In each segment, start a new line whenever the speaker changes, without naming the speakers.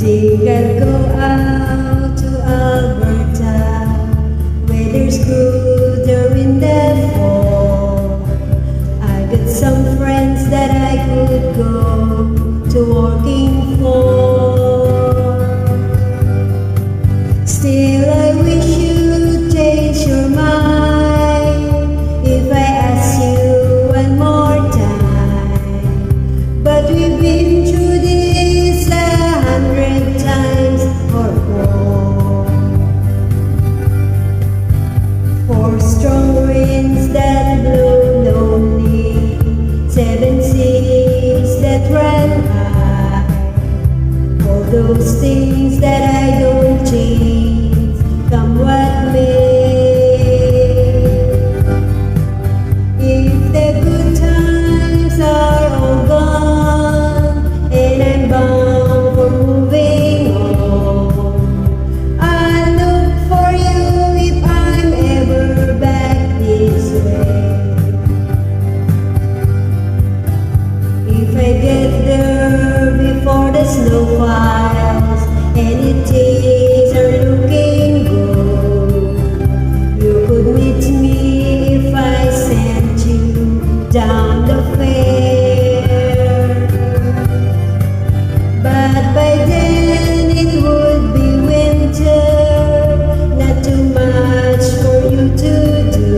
Think I'll go out to Alberta, where there's good in the fall. I got some friends that I could go to working for. Still I wish you'd change your mind if I ask you one more time. But we've been through this 100 times or more. Four strong winds that blow lonely, 7 seas that run high. All those things that I don't change, come what may. If the good times are all gone and I'm bound for moving on, I'll look for you if I'm ever back this way. If I get there before the snow falls and it days are looking good, you could meet me if I sent you down the fair. But by then it would be winter, not too much for you to do.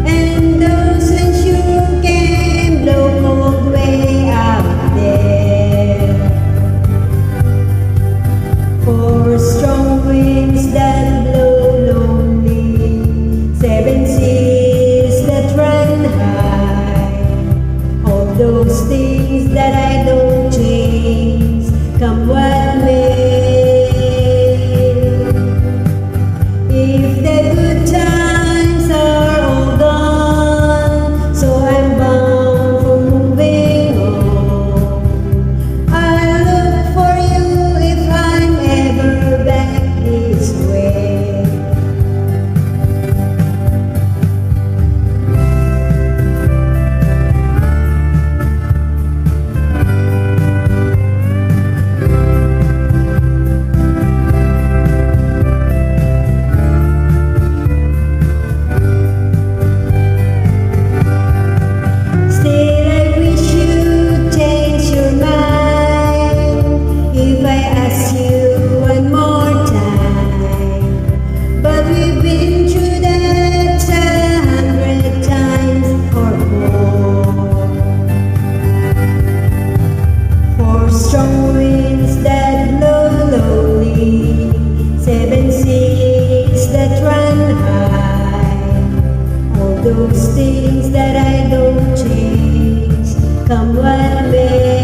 And those winds you can blow cold way out there. Four strong winds that blow lonely, 7 seas that run high. All those things that I don't change, come what may. If the good times are all gone, so I'm bound for moving on, I'll look for you if I'm ever back this way. Still I wish you'd change your mind if I ask you one more time. But we've been through that 100 times or more. Four strong winds that blow lonely, 7 seas that run high. All those things that I don't change, come what may.